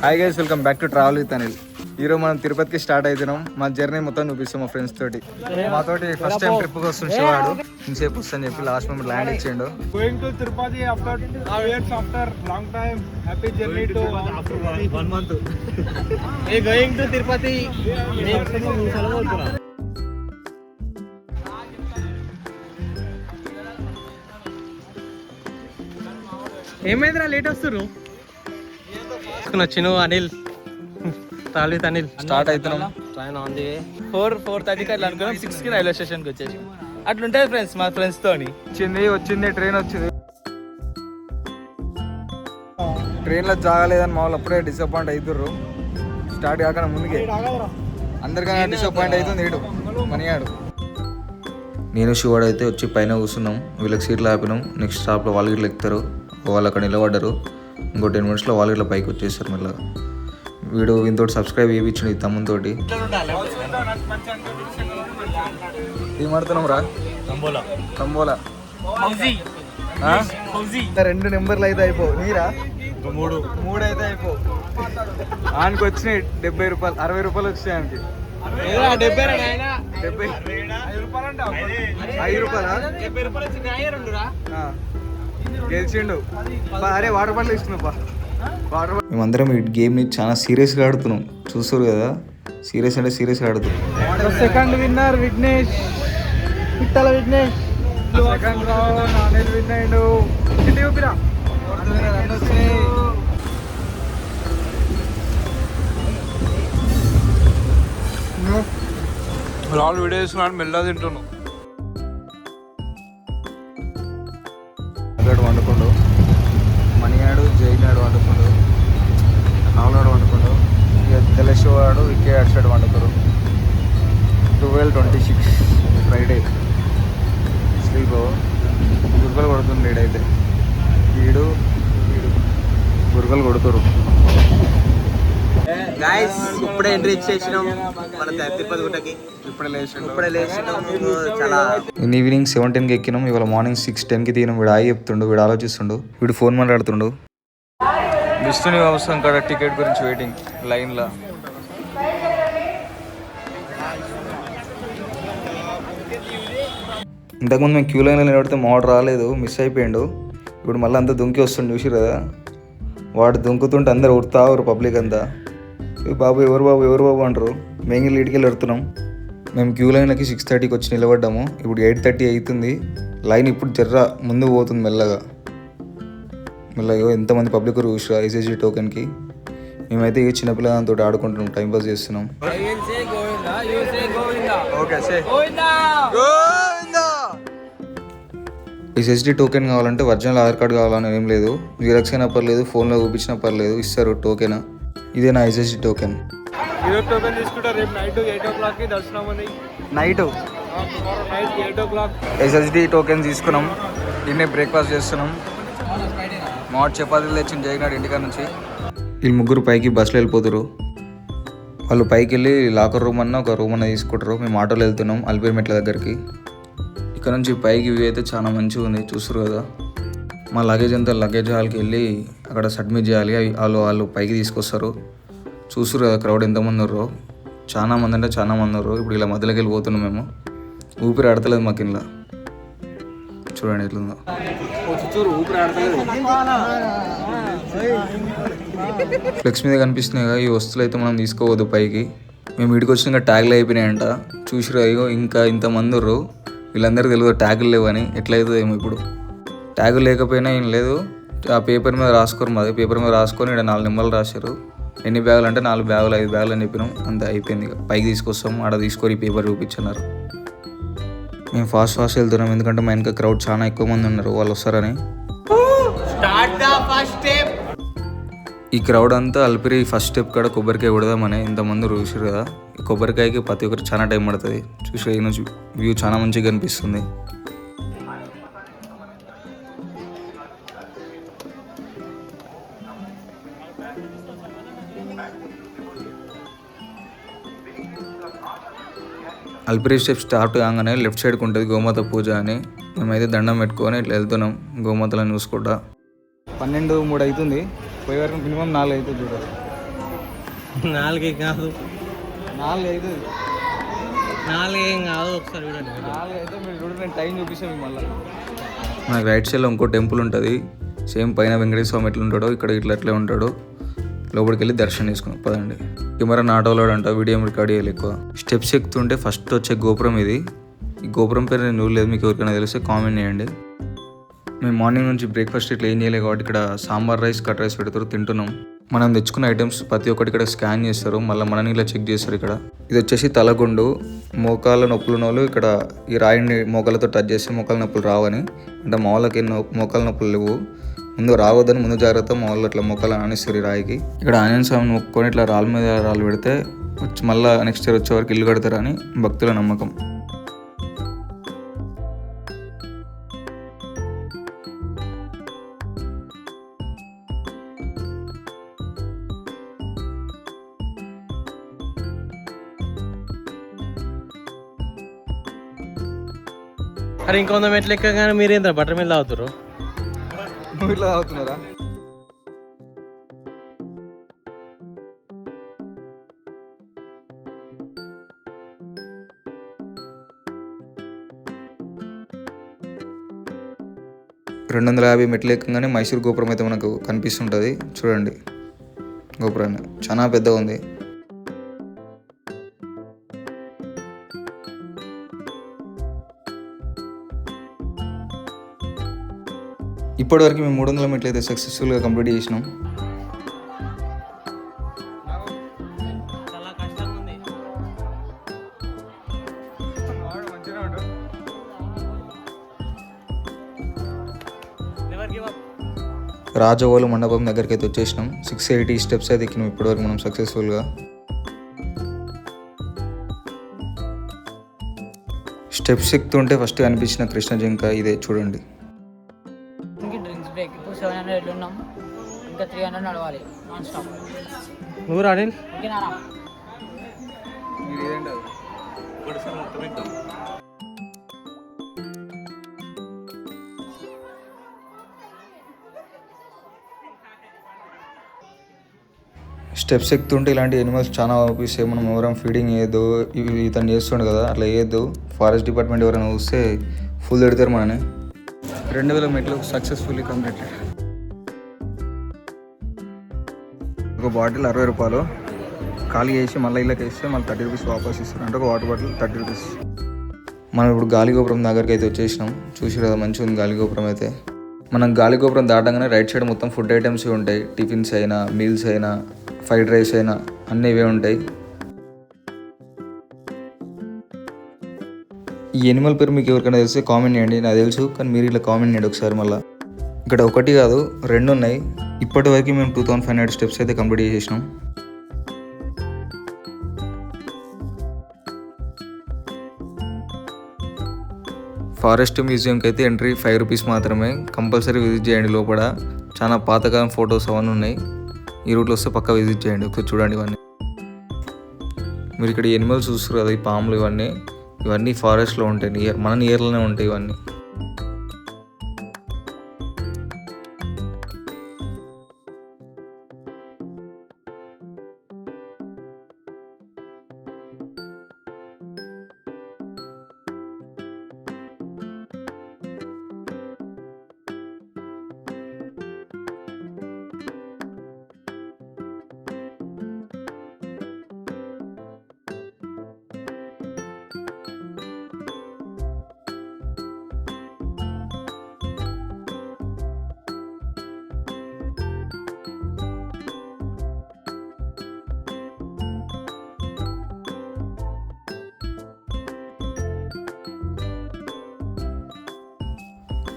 Hi guys, welcome back to travel with Anil. ఈరోజు మనం తిరుపతికి స్టార్ట్ అవుతున్నాం. మా జర్నీ మొత్తం చూపిస్తాం మా ఫ్రెండ్స్ తోటి. మాతోటి ఫస్ట్ టైం ట్రిప్కి వస్తుంది శివాడు. ఇంతసేపు వస్తుందని చెప్పి లాస్ట్ moment ల్యాండ్ ఇచ్చిండు. Going to Tirupati after 2 years after long time. Happy journey to after 1 month. Hey, going to Tirupati. ఏమైందిరా లేట్ వస్తున్నారు? చిన్న అనిల్ తాలిత్ అనిల్ స్టార్ట్ అవుతున్నాం. 4:30కి అట్లా అనుకున్నాం. 6కి రైల్వే స్టేషన్కి వచ్చేసి అట్లుంటుంది ఫ్రెండ్స్. మా ఫ్రెండ్స్ తోని వచ్చింది ట్రైన్ వచ్చింది. ట్రైన్లో జాగలేదని మా వాళ్ళు అప్పుడే డిసప్పాయింట్ అవుతుర్రు. స్టార్ట్ కాకుండా ముందుకే అందరికన్నా డిసప్పాయింట్ అవుతుంది. ఇడు మనియాడు. నేను శివాడు అయితే వచ్చి పైన కూర్చున్నాం. వీళ్ళకి సీట్లు ఆపినాం. నెక్స్ట్ స్టాప్లో వాళ్ళు ఇట్లా ఎక్కుతారు. వాళ్ళు అక్కడ నిలబడ్డారు. ఇంకో 10 minutesలో వాళ్ళు ఇట్లా పైకి వచ్చేసారు. మళ్ళీ వీడు వీనితో సబ్స్క్రైబ్ చేయించండి ఈ తమ్ముతోటి. ఏమడుతున్నాం రా? తంబోలా 2 నెంబర్లు అయితే అయిపో. నీరా 3 అయితే అయిపో. ఆయనకి వచ్చినాయి 70 రూపాయలు, 60 రూపాయలు వచ్చాయి ఆయనకి. 5 రూపాయలా? గెలిచిండు. అరే వాటర్ బాటిల్ ఇస్తున్నా. మేమందరం ఈ గేమ్ని చాలా సీరియస్గా ఆడుతున్నాం. చూస్తారు కదా, సీరియస్ అంటే సీరియస్గా ఆడుతున్నాం. Second winner Vignesh, Pittala Vignesh. Second round Anil win అయ్యిండు. ఇంటి చూపిరా. రాళ్ళు వీడియో చేస్తున్నాడు, మెల్లగా తింటున్నాను. అక్కడ వండుకోండు. మణిగాడు జైనాడు వండుకోండు. నాలుగాడు వండుకోండు. ఇక తెల్లశివాడు వికే అడిచాడు వండుకోరు. 12:26 ఫ్రైడే. స్లీప్ గురకలు కొడుతుంది. వీడైతే వీడు గురకలు కొడుతురు. ఇప్పుడే ఎంట్రీ ఇచ్చేసినాం మన తిరుపతి గుట్టకి. ఇప్పుడే లేచినాం. చాలా ఈవినింగ్ 7:10కి ఎక్కినాం. ఇవాళ మార్నింగ్ 6:10కి తీయడం. వీడు ఆగి చెప్తుండు, వీడు ఆలోచిస్తుండు, వీడు ఫోన్ మాట్లాడుతుండు. విష్ణుని అవసరం కాడ టికెట్ గురించి వెయిటింగ్ లైన్లో. ఇంతకుముందు మేము క్యూ లైన్లో నిలబడితే మోడ రాలేదు, మిస్ అయిపోయాడు. ఇప్పుడు మళ్ళీ అంతా దుంకి వస్తుండు. చూసి కదా, వాడు దుంకుతుంటే అందరు ఉడతారు పబ్లిక్ అంతా. బాబు ఎవరు బాబు అంటారు. మేము లీడ్కి వెళ్ళి ఎడుతున్నాం. మేము క్యూ లైన్లకి 6:30కి వచ్చి నిలబడ్డాము. ఇప్పుడు 8:30 అవుతుంది. లైన్ ఇప్పుడు జర్ర ముందు పోతుంది మెల్లగా. ఎంతమంది పబ్లిక్ చూసి ఐసీజీ టోకెన్కి. మేమైతే ఈ చిన్నపిల్లలతో ఆడుకుంటున్నాం, టైంపాస్ చేస్తున్నాం. ఎస్ఎస్డి టోకెన్ కావాలంటే ఒరిజినల్ ఆధార్ కార్డు కావాలని ఏం లేదు. జిరాక్స్ అయినా పర్లేదు, ఫోన్లో చూపించినా పర్లేదు, ఇస్తారు టోకెన్. ఇదే నా ఎస్ఎస్డి టోకెన్. ఈరోజు టోకెన్ తీసుకుంటారు. రేపు నైట్ 8 o'clockకి దర్శనం ఉంది. నైట్ 8 o'clock ఎస్ఎస్డి టోకెన్ తీసుకున్నాం. దీన్నే బ్రేక్ఫాస్ట్ చేస్తున్నాం. మాట్ చపాతీలు తెచ్చిన జగన్నాడు ఇంటికాడ నుంచి. వీళ్ళు ముగ్గురు పైకి బస్సులో వెళ్ళిపోతారు. వాళ్ళు పైకి వెళ్ళి లాకర్ రూమ్ అన్న ఒక రూమ్ అన్న తీసుకుంటారు. మేము ఆటోలో వెళ్తున్నాం అలిపిరి మెట్ల దగ్గరికి. ఇక్కడ నుంచి పైకి వ్యూ అయితే చాలా మంచిగా ఉంది, చూస్తారు కదా. మా లగేజ్ అంతా లగేజ్ హాల్కి వెళ్ళి అక్కడ సబ్మిట్ చేయాలి. వాళ్ళు పైకి తీసుకొస్తారు. చూస్తారు కదా క్రౌడ్ ఎంతమంది ఉన్నారు. చాలా మంది అంటే చాలా మంది ఉన్నారు. ఇప్పుడు ఇలా మధ్యలోకి వెళ్ళిపోతున్నాం మేము. ఊపిరి ఆడతలేదు మాకు ఇలా. చూడండి ఎట్లుందో. ఫ్లెక్స్ మీద కనిపిస్తున్నాయి కదా, ఈ వస్తువులు అయితే మనం తీసుకోవద్దు పైకి. మేము వీడికి వచ్చిన ట్యాగ్లు అయిపోయినాయంట. చూసిరా, అయ్యో ఇంకా ఇంతమంది ఉర్రు. వీళ్ళందరికీ తెలియదు ట్యాగులు లేవని. ఎట్లయితుందో ఏమో ఇప్పుడు. ట్యాగులు లేకపోయినా ఏం లేదు, ఆ పేపర్ మీద రాసుకోరు. మాది పేపర్ మీద రాసుకొని ఇక్కడ 4 నెంబర్లు రాశారు. ఎన్ని బ్యాగులు అంటే 4 బ్యాగులు 5 బ్యాగులు అని చెప్పినాం. అంతే అయిపోయింది. పైకి తీసుకొస్తాం, ఆడ తీసుకొని పేపర్ చూపించున్నారు. మేము ఫాస్ట్ వెళ్తున్నాం, ఎందుకంటే మా వెనక క్రౌడ్ చాలా ఎక్కువ మంది ఉన్నారు, వాళ్ళు వస్తారని. ఈ క్రౌడ్ అంతా అలిపిరి ఫస్ట్ స్టెప్ కాడ కొబ్బరికాయ కొడదామని ఇంతమంది చూసారు కదా. ఈ కొబ్బరికాయకి ప్రతి ఒక్కరు చాలా టైం పడుతుంది. చూసి ఈ నుంచి వ్యూ చాలా మంచిగా కనిపిస్తుంది. అలిపిరి స్టెప్ స్టార్ట్ కాగానే లెఫ్ట్ సైడ్కి ఉంటుంది గోమాత పూజ అని. మేమైతే దండం పెట్టుకొని ఇట్లా వెళ్తున్నాం గోమాతలను చూసుకుంటా. 12:03 అవుతుంది. పోయే వరకు మినిమం 4 అవుతుంది చూడాలి. 4 కాదు, 4 అవుతుంది. 4 ఏం కాదు. ఒకసారి చూడండి. 4 అయితే మీరు చూడండి, నేను టైం చూపిస్తాను మీకు మళ్ళీ. నాకు రైట్ సైడ్లో ఇంకో టెంపుల్ ఉంటుంది. సేమ్ పైన వెంకటేశ్వర స్వామి ఎట్లా ఉంటాడో ఇక్కడ ఇట్లా ఎట్లా ఉంటాడో. లోపలికి వెళ్ళి దర్శనం చేసుకుని పదండి. కెమెరా నాటోలాడు అంట, వీడియో రికార్డ్ చేయాలి ఎక్కువ. స్టెప్స్ ఎక్కుతుంటే ఫస్ట్ వచ్చే గోపురం ఇది. ఈ గోపురం పేరు నేను చూడలేదు, మీకు ఎవరికైనా తెలిస్తే కామెంట్ చేయండి. మేము మార్నింగ్ నుంచి బ్రేక్ఫాస్ట్ ఇట్లా ఏం చేయలేదు కాబట్టి ఇక్కడ సాంబార్ రైస్, కట్ రైస్ పెడతారు, తింటున్నాం. మనం తెచ్చుకున్న ఐటమ్స్ ప్రతి ఒక్కటి ఇక్కడ స్కాన్ చేస్తారు, మళ్ళీ మనని ఇలా చెక్ చేస్తారు. ఇక్కడ ఇది వచ్చేసి తలగుండు. మోకాళ్ళ నొప్పులు ఉన్న వాళ్ళు ఇక్కడ ఈ రాయిని మోకాళ్ళతో టచ్ చేస్తే మోకాళ్ళ నొప్పులు రావని. అంటే మా వాళ్ళకి మోకాళ్ళ నొప్పులు లేవు, ముందు రావద్దని ముందు జాగ్రత్త. మా వాళ్ళు ఇట్లా మోకాలు ఆనిస్తారు ఈ రాయికి. ఇక్కడ ఆంజనేయ స్వామిని మొక్కుకొని ఇట్లా రాళ్ళ మీద రాళ్ళు పెడితే మళ్ళీ నెక్స్ట్ ఇయర్ వచ్చే వరకు ఇల్లు కడతారని భక్తుల నమ్మకం. అరే ఇంకొంత మెట్లు ఎక్కగానే మీరేంద్ర బట్టర్ మీద తాగుతారు? నువ్వు ఇట్లా తాగుతున్నారా? $250 మెట్లు ఎక్కగానే మైసూర్ గోపురం అయితే మనకు కనిపిస్తుంటుంది. చూడండి గోపురాన్ని, చాలా పెద్దగా ఉంది. ఇప్పటివరకు మేము 300 మెట్లు అయితే సక్సెస్ఫుల్గా కంప్లీట్ చేసినాం. చాలా కష్టంగా ఉంది. రాజవోలు మండపం దగ్గరికి అయితే వచ్చేసినాం. 680 స్టెప్స్ అయితే ఎక్కినాం ఇప్పటివరకు మనం సక్సెస్ఫుల్గా. స్టెప్స్ ఎక్కుతుంటే ఫస్ట్ అనిపించిన కృష్ణ జింక ఇదే చూడండి. డ్రింక్స్ బ్రేక్ ఇప్పుడు 700 ఉన్నాం, ఇంకా 300 నడవాలి నాన్ స్టాప్. నువ్వు రాడిల్ ఓకేనా? స్టెప్స్ ఎక్కుతుంటే ఇలాంటి ఎనిమల్స్ చాలా ఆపిస్తాయి. మనం ఎవరైనా ఫీడింగ్ చేయొద్దు, ఇవి ఇతను చేస్తుండే కదా అట్లా చేయొద్దు. ఫారెస్ట్ డిపార్ట్మెంట్ ఎవరైనా చూస్తే ఫుల్ పెడతారు మనని. 2000 మెట్లు సక్సెస్ఫుల్లీ కంప్లీటెడ్. ఒక బాటిల్ 60 రూపాయలు. ఖాళీ చేసి మళ్ళీ ఇళ్ళకి వేస్తే మళ్ళీ 30 రూపీస్ వాపస్ ఇస్తారు. అంటే ఒక వాటర్ బాటిల్ 30 రూపీస్. మనం ఇప్పుడు గాలిగోపురం దగ్గరికి అయితే వచ్చేసినాం. చూసి కదా మంచిగా ఉంది గాలిగోపురం అయితే. మనం గాలిగోపురం దాటంగానే రైట్ సైడ్ మొత్తం ఫుడ్ ఐటమ్స్ ఉంటాయి. టిఫిన్స్ అయినా, మీల్స్ అయినా, ఫ్రైడ్ రైస్ అయినా అన్నీ ఇవే ఉంటాయి. ఈ ఎనిమల్ పేరు మీకు ఎవరికైనా తెలిస్తే కామెంట్ చేయండి. నాకు తెలుసు కానీ మీరు ఇలా కామెంట్ చేయండి ఒకసారి. మళ్ళీ ఇక్కడ ఒకటి కాదు 2 ఉన్నాయి. ఇప్పటి వరకు మేము 2500 స్టెప్స్ అయితే కంప్లీట్ చేసేసినాం. ఫారెస్ట్ మ్యూజియంకి అయితే ఎంట్రీ 5 రూపీస్ మాత్రమే. కంపల్సరీ విజిట్ చేయండి. లోపల చాలా పాతకాలం ఫొటోస్ అవన్నీ ఉన్నాయి. ఈ రూట్లో వస్తే పక్కా విజిట్ చేయండి, ఒకసారి చూడండి ఇవన్నీ. మీరు ఇక్కడ ఎనిమల్స్ చూస్తారు కదా, ఈ పాములు ఇవన్నీ ఫారెస్ట్లో ఉంటాయి. మన నియర్లోనే ఉంటాయి ఇవన్నీ.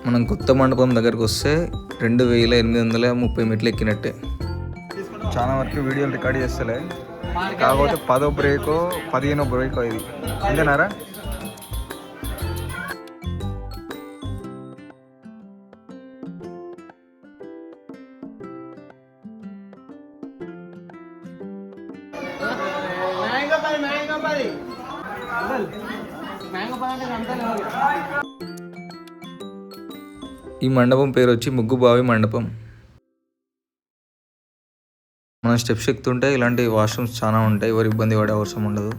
మనం కొత్త మండపం దగ్గరకు వస్తే 2830 మెట్లు ఎక్కినట్టే. చాలా వరకు వీడియోలు రికార్డ్ చేస్తలే, కాకపోతే 10వ బ్రేకో 15వ బ్రేకో ఇది అంతేనారా? ఈ మండపం పేరు వచ్చి ముగ్గుబావి మండపం. మన మనం స్టెప్స్ ఎక్కుతుంటే ఇలాంటి వాష్రూమ్స్ చాలా ఉంటాయి, ఎవరు ఇబ్బంది పడే అవసరం ఉండదు.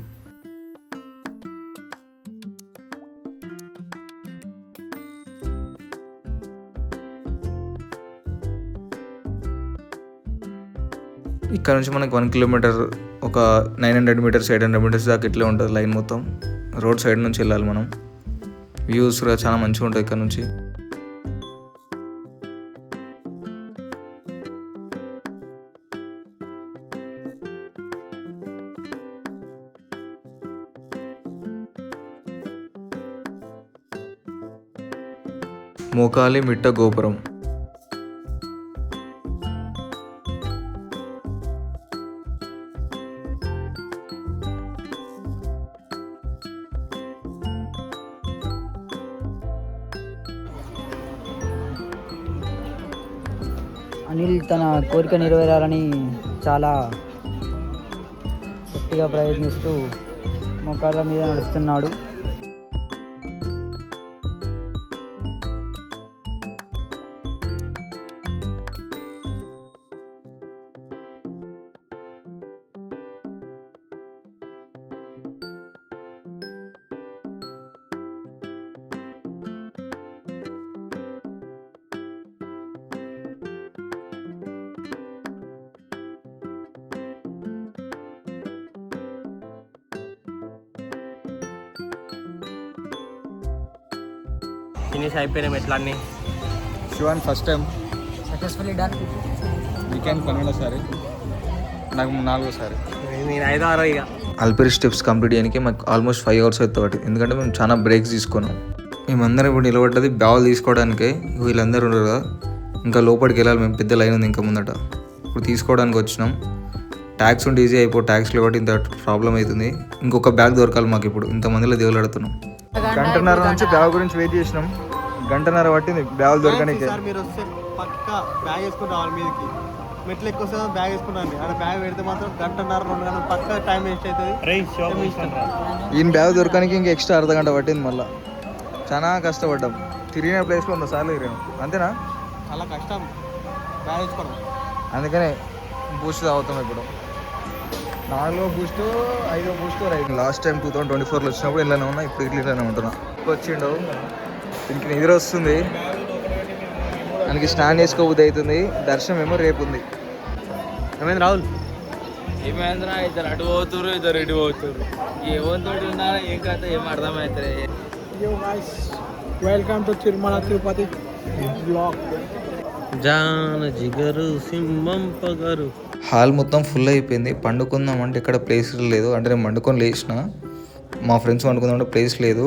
ఇక్కడ నుంచి మనకి 1 కిలోమీటర్ ఒక 900 మీటర్స్ 800 మీటర్స్ దాకా ఇట్లే ఉంటుంది లైన్ మొత్తం. రోడ్ సైడ్ నుంచి వెళ్ళాలి మనం. వ్యూస్ కూడా చాలా మంచిగా ఉంటుంది ఇక్కడ నుంచి. మోకాలి మిట్ట గోపురం. అనిల్ తన కోరిక నెరవేరాలని చాలా గట్టిగా ప్రయత్నిస్తూ మోకాళ్ళ మీద నడుస్తున్నాడు. ఫినిష్ అయిపోయినాం ఎట్లా అన్నీ. Shivan first time successfully done. Weekend 12సారి, నాకు 4సారి. నేను 5 6 ఇక. అల్పిరి స్టెప్స్ కంప్లీట్ చేయడానికి మాకు ఆల్మోస్ట్ 5 hours అవుతుంది, ఎందుకంటే మేము చాలా బ్రేక్స్ తీసుకున్నాం. మేమందరం ఇప్పుడు నిలబడ్డది బ్యాగులు తీసుకోవడానికే. వీళ్ళందరూ ఉన్నారు కదా, ఇంకా లోపలికి వెళ్ళాలి మేము, పెద్ద లైన్ ఉంది ఇంకా ముందట. ఇప్పుడు తీసుకోవడానికి వచ్చినాం. ట్యాక్స్ ఉంటే ఈజీ ట్యాక్స్ కాబట్టి ఇంత ప్రాబ్లం అవుతుంది. ఇంకొక బ్యాగ్ దొరకాలి మాకు ఇప్పుడు, ఇంతమందిలో దిగులాడుతున్నాం. గంటన్నర నుంచి బ్యాగ్ గురించి వెయిట్ చేసినాం. గంటన్నర పట్టింది బ్యాగ్ దొరకడానికి. సార్ మీరు వస్తే పక్కా బ్యాగ్ వేసుకుని రావాలి మీదకి. మెట్లు ఎక్కువ వస్తే బ్యాగ్ వేసుకున్నాను. అక్కడ బ్యాగ్ పెడితే మాత్రం 1.5 2 గంటలు పక్కా టైం వేస్ట్ అవుతుంది. ఈయన బ్యాగ్ దొరకడానికి ఇంకా ఎక్స్ట్రా అర్ధగంట పట్టింది. మళ్ళీ చాలా కష్టపడ్డాం. తిరిగిన ప్లేస్లో 100 సార్లు తిరిగాం. అంతేనా? చాలా కష్టం బ్యాగ్ వేసుకోవడం. అందుకనే బూస్ట్ తాగుతాం ఇప్పుడు. 4 boost 5 boost right. Last time 2024లో వచ్చినప్పుడు ఇలానే ఉన్నా, ఇప్పుడు ఇట్లానే ఉంటున్నా. వచ్చిండు, దీనికి నిద్ర వస్తుంది, దానికి స్నానం చేసుకోబుద్ధి అవుతుంది. దర్శనం ఏమో రేపు ఉంది. ఏమైంది రాహుల్? ఏమైందిరా, ఇద్దరు అటు పోతురు ఇద్దరు ఇటు పోతురు. ఏమంతోటి ఉన్నారా ఏం కథ ఏం అర్థమవుతుంది. Welcome to Tirumala Tirupati blog. జాన జిగరు సింహం పగరు. హాల్ మొత్తం ఫుల్ అయిపోయింది. పండుకుందాం అంటే ఇక్కడ ప్లేస్ లేదు. అంటే నేను పండుకొని లేచిన, మా ఫ్రెండ్స్ పండుకుందామంటే ప్లేస్ లేదు.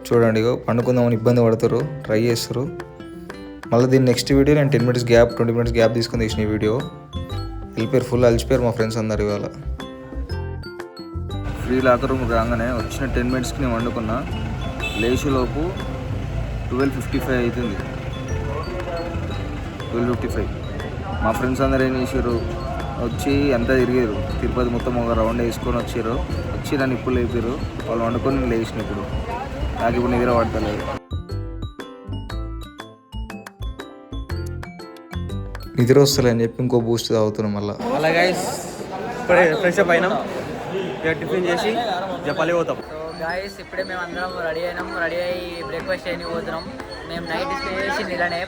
చూడండి, పండుకుందామని ఇబ్బంది పడతారు, ట్రై చేస్తారు. మళ్ళీ దీని నెక్స్ట్ వీడియో నేను 10 minutes గ్యాప్ 20 minutes గ్యాప్ తీసుకొని తీసిన ఈ వీడియో. వెళ్ళిపోయారు, ఫుల్ అలసిపోయారు మా ఫ్రెండ్స్ అందరు ఇవాళ. ఫ్రీ లాకర్ రూమ్ రాగానే వచ్చిన 10 minutesకి నేను వండుకున్నా. లేచిలోపు 12:55 అవుతుంది. 12:55. మా ఫ్రెండ్స్ అందరూ ఏం చేసారు, వచ్చి అంతా తిరిగారు, తిరుపతి మొత్తం ఒక రౌండ్ వేసుకొని వచ్చారు. వచ్చి దాన్ని ఇప్పుడు లేపారు. వాళ్ళు వండుకొని నేను లేచిన. ఇప్పుడు నాకు ఇప్పుడు నిద్ర పడతలేదు. నిద్ర వస్తలే అని చెప్పి ఇంకో బూస్ట్ తాగుతున్నాం మళ్ళీ. అలా గైస్, ఇప్పుడే ఫ్రెష్ అప్ అయినాం, ఇక టిఫిన్ చేసి జపాలి పోతాం. సో గాయస్, ఇప్పుడే మేము అందరం రెడీ అయినాం. రెడీ అయ్యి బ్రేక్ఫాస్ట్ చేయని పోతున్నాం. మేము నైట్ స్టే చేసి ఇలానే.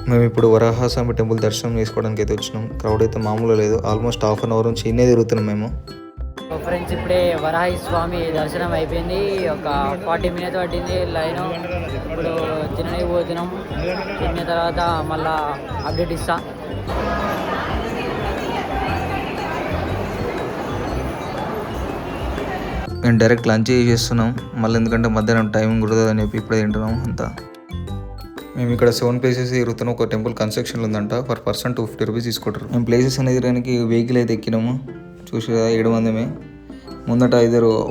మేము ఇప్పుడు వరాహస్వామి టెంపుల్ దర్శనం చేసుకోవడానికి అయితే వచ్చినాం. క్రౌడ్ అయితే మామూలు లేదు. ఆల్మోస్ట్ 1/2 hour నుంచి ఇన్నే తిరుగుతున్నాం మేము. ఫ్రెండ్స్, ఇప్పుడే వరాహి స్వామి దర్శనం అయిపోయింది. ఒక 40 minutes పట్టింది లైన్. ఇప్పుడు తినడానికి పోతున్నాం. తిన్న తర్వాత మళ్ళా అప్డేట్ ఇస్తా. మేము డైరెక్ట్ లంచ్ చేసేస్తున్నాం మళ్ళీ, ఎందుకంటే మధ్యాహ్నం టైమింగ్ కుదరదని చెప్పి ఇప్పుడే తింటున్నాం అంతా. మేము ఇక్కడ 7 places తిరుగుతున్నాం. ఒక టెంపుల్ కన్స్ట్రక్షన్ ఉందంట. పర్ పర్సన్ 250 rupees తీసుకుంటారు. మేము ప్లేసెస్ అనేది తిరగడానికి వెహికల్ అయితే ఎక్కినాము. చూసి 7 మందిమే. ముందట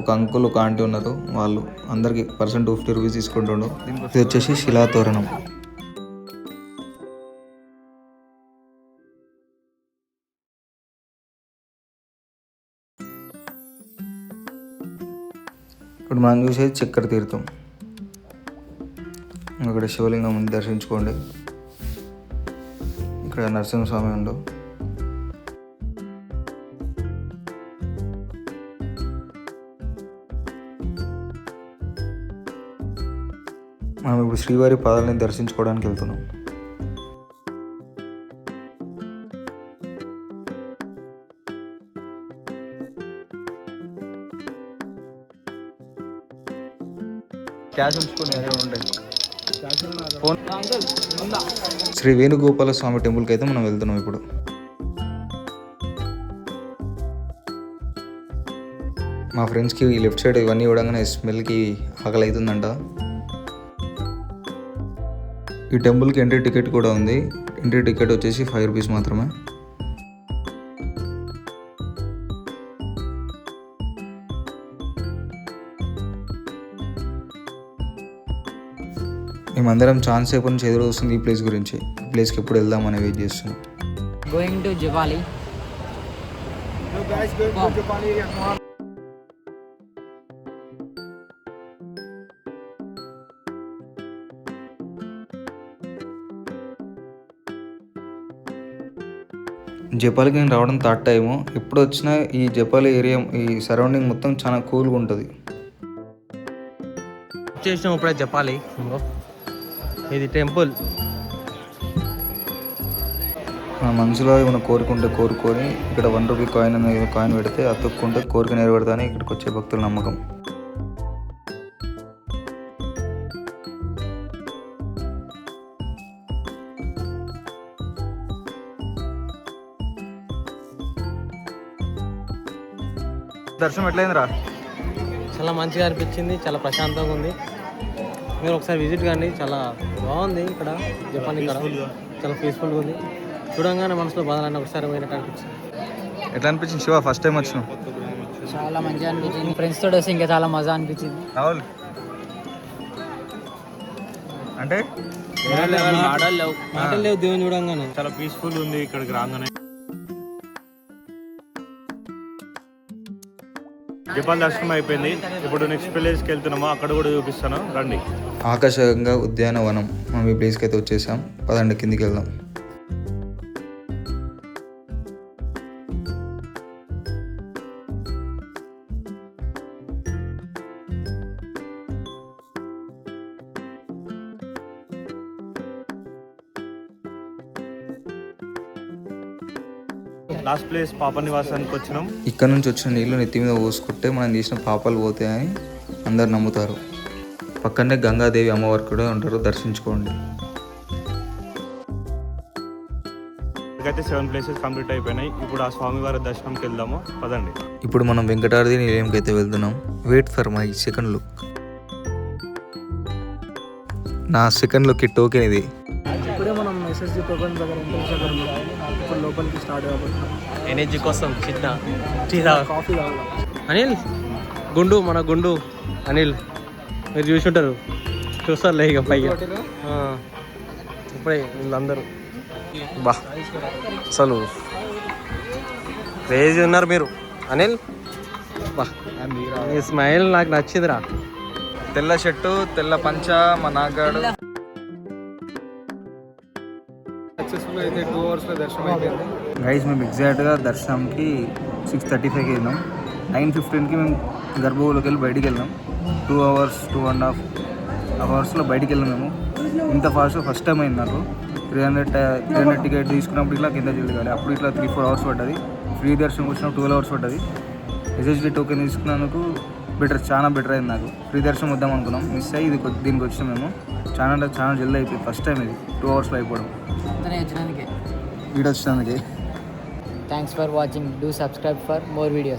ఒక అంకుల్ ఒక ఆంటీ ఉన్నారు. వాళ్ళు అందరికి పర్సన్ 250 rupees తీసుకుంటుండు. ఇది వచ్చేసి శిలాతోరణం. ఇప్పుడు మనం చూసేది చక్కెర తీర్థం. ఇక్కడ శివలింగం ఉంది, దర్శించుకోండి. ఇక్కడ నరసింహస్వామి ఉండు. మనం ఇప్పుడు శ్రీవారి పాదాలని దర్శించుకోవడానికి వెళ్తున్నాం. క్యాష్ ఉంచుకొని ఉంటాయి. శ్రీ వేణుగోపాల స్వామి టెంపుల్కి అయితే మనం వెళ్తున్నాం ఇప్పుడు. మా ఫ్రెండ్స్కి ఈ లెఫ్ట్ సైడ్ ఇవన్నీ ఇవ్వడంగానే స్మెల్కి ఆకలి అవుతుందంట. ఈ టెంపుల్కి ఎంట్రీ టికెట్ కూడా ఉంది. ఎంట్రీ టికెట్ వచ్చేసి 5 రూపీస్ మాత్రమే. మేమందరం ఛాన్స్ సేపు నుంచి ఎదురు వస్తుంది ఈ ప్లేస్ గురించి. ఈ ప్లేస్కి ఎప్పుడు వెళ్దామని వెయిట్ చేస్తున్నాం. Going to Japali. జపాలికి నేను రావడం థర్డ్ టైము. ఎప్పుడు వచ్చినా ఈ జపాలి ఏరియా, ఈ సరౌండింగ్ మొత్తం చాలా కూల్గా ఉంటుంది. చేసినాం ఇప్పుడే చెప్పాలి. ఇది టెంపుల్. మన మనసులో ఏమైనా కోరుకుంటే కోరుకొని ఇక్కడ 1 రూపీ కాయిన్ అనేది కాయిన్ పెడితే అతుక్కుంటే కోరిక నెరవేరుతుందని ఇక్కడికి వచ్చే భక్తుల నమ్మకం. దర్శనం ఎట్లయిందిరా? చాలా మంచిగా అనిపించింది, చాలా ప్రశాంతంగా ఉంది. మీరు ఒకసారి విజిట్ కండి, చాలా బాగుంది ఇక్కడ జపాన్. ఇక్కడ చాలా పీస్ఫుల్గా ఉంది. చూడంగానే మనసులో బాధలన్నీ ఒకసారి పోయినట్టు అనిపించింది. ఎట్లా అనిపించింది శివ ఫస్ట్ టైం వచ్చినాం? చాలా మంచిగా అనిపించింది. ఫ్రెండ్స్ తోటి వస్తే ఇంకా చాలా మజా అనిపించింది. రాహుల్ అంటే మాటలు లేవు దేవుని చూడంగానే. చాలా పీస్ఫుల్ ఉంది ఇక్కడికి రాగానే. జపాన్ దర్శనం అయిపోయింది. ఇప్పుడు నెక్స్ట్ ప్లేస్కి వెళ్తున్నాము, అక్కడ కూడా చూపిస్తాను, రండి. ఆకాశంగా ఉద్యానవనం. మనం ఈ ప్లేస్కి అయితే వచ్చేసాం. పదండి కిందికి వెళ్దాం. లాస్ట్ ప్లేస్ పాప నివాసానికి వచ్చినాం. ఇక్కడ నుంచి వచ్చిన నీళ్లు నెత్తి మీద పోసుకుంటే మనం చేసిన పాపాలు పోతాయని అందరు నమ్ముతారు. పక్కనే గంగాదేవి అమ్మవారు కూడా ఉంటారు, దర్శించుకోండి. ఇక్కడైతే 7 ప్లేసెస్ కంప్లీట్ అయిపోయినాయి. ఇప్పుడు ఆ స్వామివారి దర్శనంకి వెళ్దాము, పదండి. ఇప్పుడు మనం వెంకటాద్రి నిలయంకి అయితే వెళ్తున్నాం. Wait for my second look. నా సెకండ్ లుక్కి టోకెన్ ఇది. ఇప్పుడే మనం ఎస్ఎస్జి టోకెన్ దగ్గర ఇప్పుడు లోపలికి స్టార్ట్ కాబోతున్నాం. ఎనర్జీ కోసం చిన్న కాఫీ తాగాలి. అనిల్ గుండు, మన గుండు అనిల్ మీరు చూసుంటారు, చూస్తారులే ఇక పైగా. ఇప్పుడే వీళ్ళందరూ బా అసలు క్రేజీ ఉన్నారు మీరు. అనిల్ బా ఈ స్మైల్ నాకు నచ్చిందిరా. తెల్ల షర్టు, తెల్ల పంచ, మా నాగాడు. సక్సెస్ఫుల్ అయితే 2 అవర్స్లో దర్శనం అయిపోయింది. గైస్ మేము ఎగ్జాక్ట్గా దర్శనంకి 6:35కి వెళ్ళినాం. 9:15కి మేము గర్భగుడిలోకి వెళ్ళి బయటికి వెళ్ళినాం. 2 అవర్స్ 2.5 అవర్స్లో బయటికి వెళ్ళాం మేము. ఇంత ఫాస్ట్ ఫస్ట్ టైం అయింది నాకు. 300 టికెట్ తీసుకున్నప్పుడు ఇట్లా కింద జల్లి అప్పుడు ఇట్లా 3-4 అవర్స్ పడ్డది. ఫ్రీ దర్శనం వచ్చినప్పుడు 12 అవర్స్ పడ్డది. ఎస్ఎస్డి టోకెన్ తీసుకున్నందుకు చాలా బెటర్ అయింది నాకు. ఫ్రీ దర్శనం వద్దాం అనుకున్నాం, మిస్ అయ్యి దీనికి వచ్చినాం మేము. చాలా జల్దీ అయిపోయింది. ఫస్ట్ టైం ఇది 2 అవర్స్లో అయిపోవడం. వచ్చినందుకే వీడియో వచ్చినందుకే thanks for watching. Do subscribe for more videos.